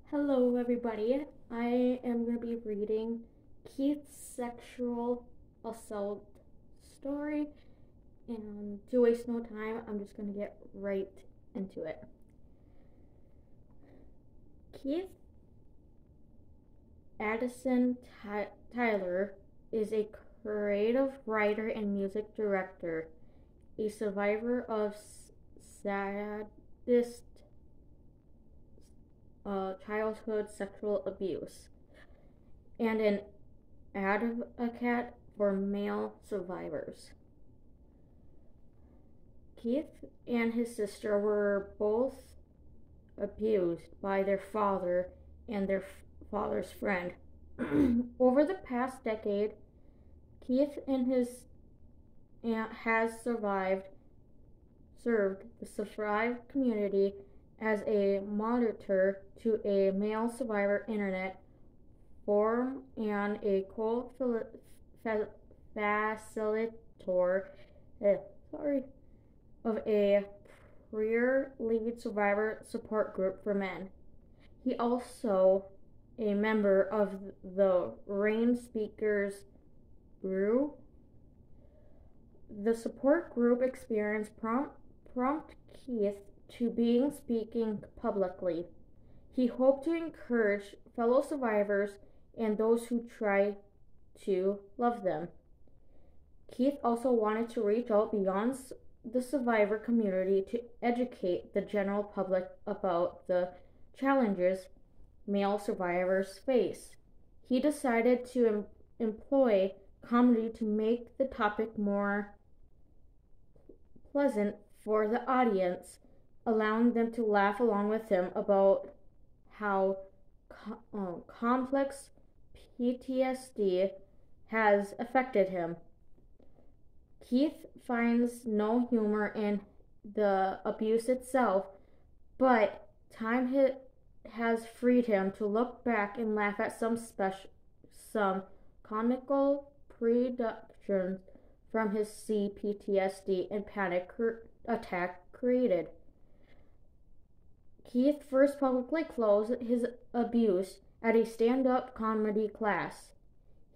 Hello, everybody. I am going to be reading Keith's sexual assault story. And to waste no time, I'm just going to get right into it. Keith Addison Tyler is a creative writer and music director, a survivor of sadist childhood sexual abuse, and an advocate for male survivors. Keith and his sister were both abused by their father and their father's friend. Over the past decade, Keith and his aunt has served the survived community as a monitor to a male survivor internet forum and a co-facilitator of a peer lead survivor support group for men. He also a member of the Rain Speakers Brew. The support group experience prompt Keith to being speaking publicly. He hoped to encourage fellow survivors and those who try to love them. Keith also wanted to reach out beyond the survivor community to educate the general public about the challenges male survivors face. He decided to employ comedy to make the topic more pleasant for the audience, allowing them to laugh along with him about how complex PTSD has affected him. Keith finds no humor in the abuse itself, but time has freed him to look back and laugh at some comical productions from his PTSD and panic attack created. Keith first publicly closed his abuse at a stand-up comedy class.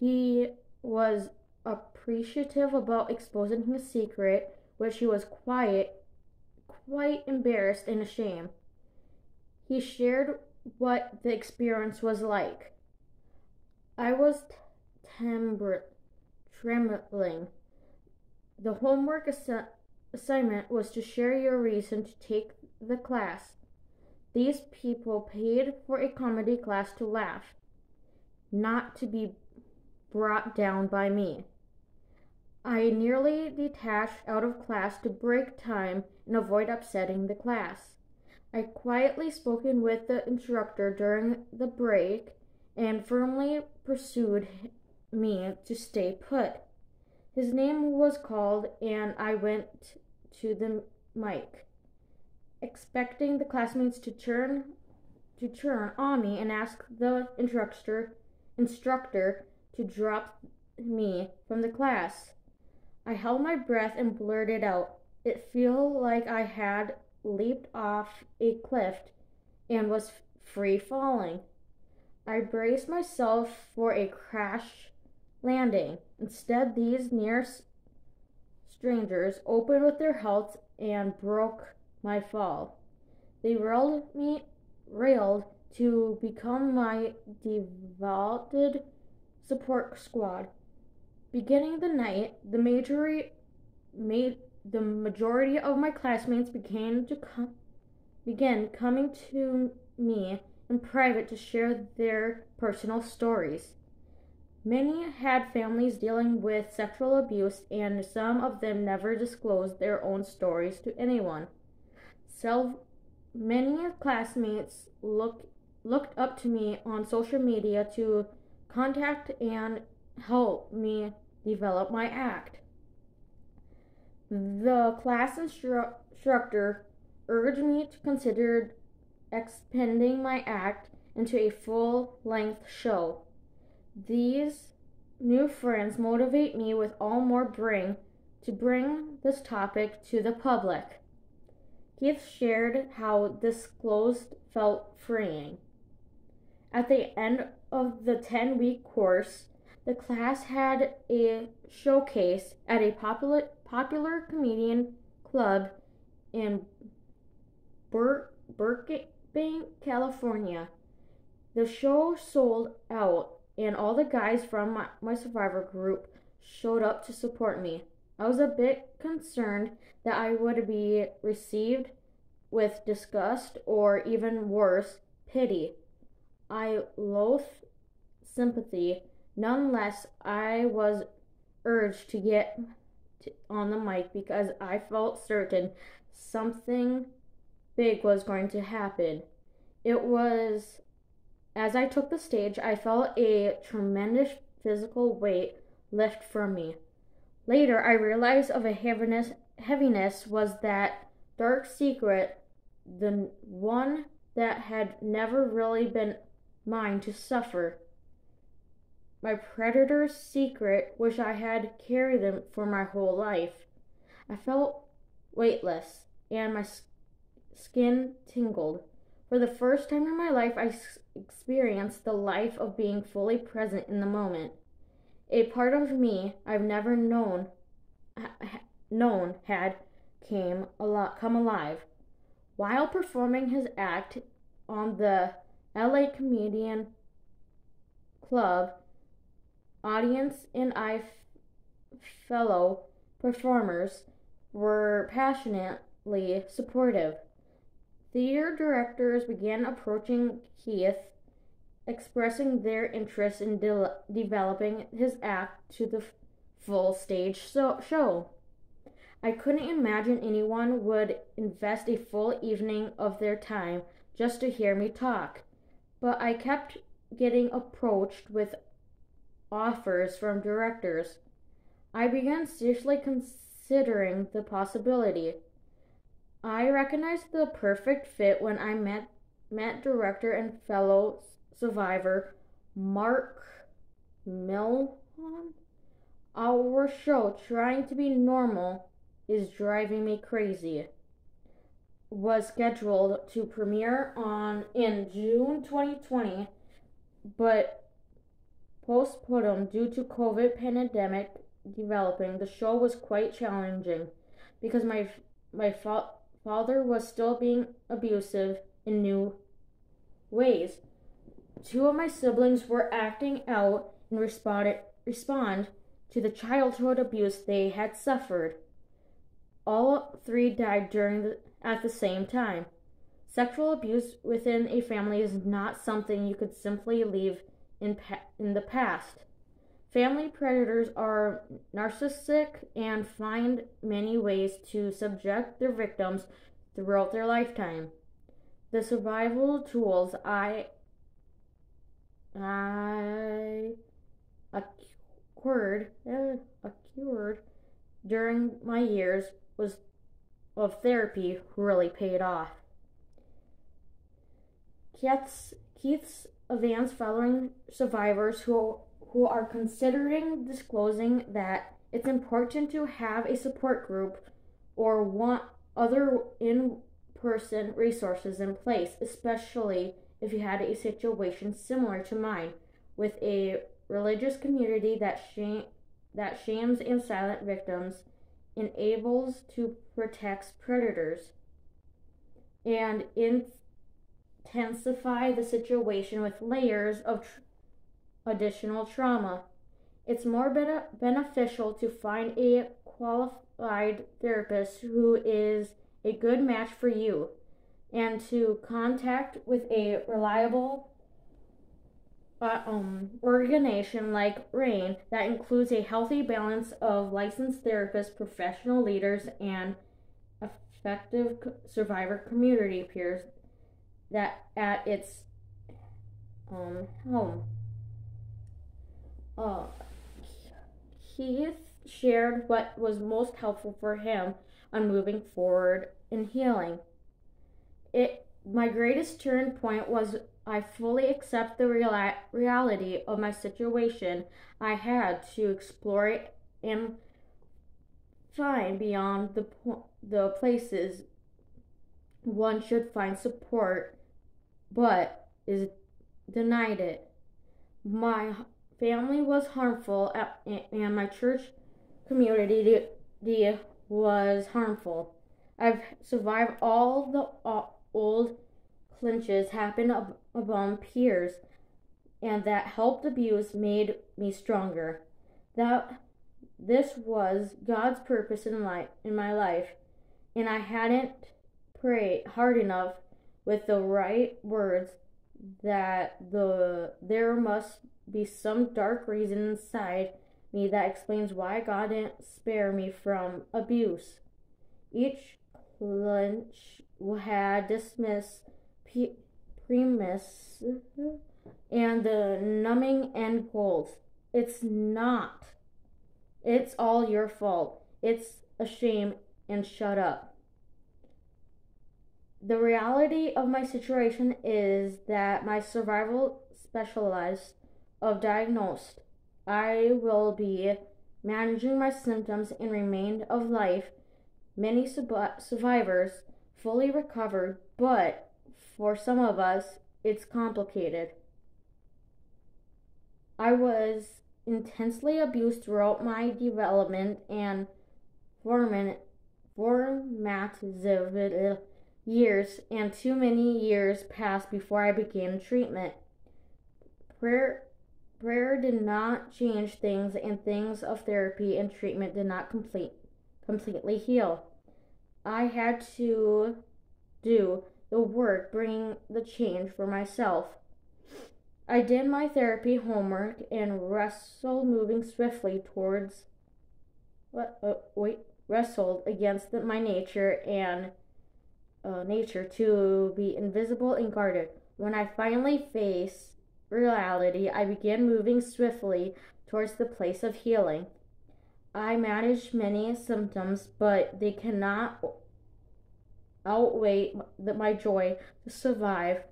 He was appreciative about exposing his secret, which he was quite embarrassed and ashamed. He shared what the experience was like. I was trembling. The homework assignment was to share your reason to take the class. These people paid for a comedy class to laugh, not to be brought down by me. I nearly detached out of class to break time and avoid upsetting the class. I quietly spoken with the instructor during the break and firmly pursued me to stay put. His name was called and I went to the mic, expecting the classmates to turn on me and ask the instructor to drop me from the class. I held my breath and blurted out, "It felt like I had leaped off a cliff and was free falling." I braced myself for a crash landing. Instead, these near strangers opened with their help and broke my fall. They railed to become my devoted support squad. Beginning the night, the majority of my classmates began coming to me in private to share their personal stories. Many had families dealing with sexual abuse, and some of them never disclosed their own stories to anyone. Many classmates looked up to me on social media to contact and help me develop my act. The class instructor urged me to consider expanding my act into a full-length show. These new friends motivate me with all more to bring this topic to the public. Keith shared how this closed felt freeing. At the end of the 10-week course, the class had a showcase at a popular comedian club in Burbank, California. The show sold out, and all the guys from my survivor group showed up to support me. I was a bit concerned that I would be received with disgust or even worse, pity. I loathed sympathy. Nonetheless, I was urged to get on the mic because I felt certain something big was going to happen. It was, as I took the stage, I felt a tremendous physical weight lift from me. Later, I realized of a heaviness was that dark secret, the one that had never really been mine to suffer. My predator's secret, which I had carried them for my whole life. I felt weightless, and my skin tingled. For the first time in my life, I experienced the life of being fully present in the moment. A part of me I've never known had come alive. While performing his act on the LA Comedian Club, audience and fellow performers were passionately supportive. Theater directors began approaching Keith, expressing their interest in developing his act to the full stage show. I couldn't imagine anyone would invest a full evening of their time just to hear me talk, but I kept getting approached with offers from directors. I began seriously considering the possibility. I recognized the perfect fit when I met director and fellow survivor Mark Milhon. Our show, Trying to Be Normal is Driving Me Crazy, was scheduled to premiere in June 2020, but postponed due to COVID pandemic developing. The show was quite challenging because my father was still being abusive in new ways. Two of my siblings were acting out and respond to the childhood abuse they had suffered. All three died at the same time. Sexual abuse within a family is not something you could simply leave in the past. Family predators are narcissistic and find many ways to subject their victims throughout their lifetime. The survival tools I acquired during my years of therapy really paid off. Keith's advice following survivors who are considering disclosing that it's important to have a support group or want other in-person resources in place, especially if you had a situation similar to mine with a religious community that shames and silent victims, enables to protect predators, and intensify the situation with layers of additional trauma. It's more beneficial to find a qualified therapist who is a good match for you and to contact with a reliable organization like RAINN that includes a healthy balance of licensed therapists, professional leaders, and effective survivor community peers that at its home. Keith shared what was most helpful for him on moving forward in healing. My greatest turning point was I fully accept the reality of my situation. I had to explore it and find beyond the places one should find support, but is denied it. My family was harmful, and my church community was harmful. I've survived all the old clinches happened among peers, and that helped abuse made me stronger. That this was God's purpose in my life, and I hadn't prayed hard enough with the right words that there must be some dark reason inside me that explains why God didn't spare me from abuse. Each clinch had dismissed premise and the numbing end goals. It's not. It's all your fault. It's a shame, and shut up. The reality of my situation is that my survival specialist of diagnosed. I will be managing my symptoms and remainder of life. Many survivors fully recovered, but for some of us, it's complicated. I was intensely abused throughout my development and formative years, and too many years passed before I began treatment. Prayer did not change things, and things of therapy and treatment did not completely heal. I had to do the work, bringing the change for myself. I did my therapy homework and wrestled against my nature and nature to be invisible and guarded. When I finally faced reality, I began moving swiftly towards the place of healing. I managed many symptoms, but they cannot outweigh my joy to survive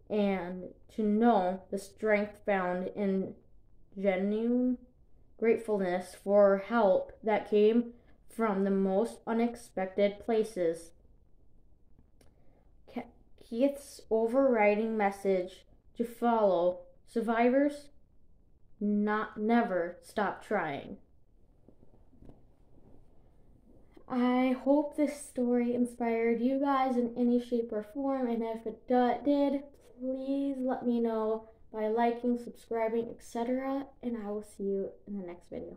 and to know the strength found in genuine gratefulness for help that came from the most unexpected places. Keith's overriding message to follow: survivors, never stop trying. I hope this story inspired you guys in any shape or form, and if it did, please let me know by liking, subscribing, etc. And I will see you in the next video.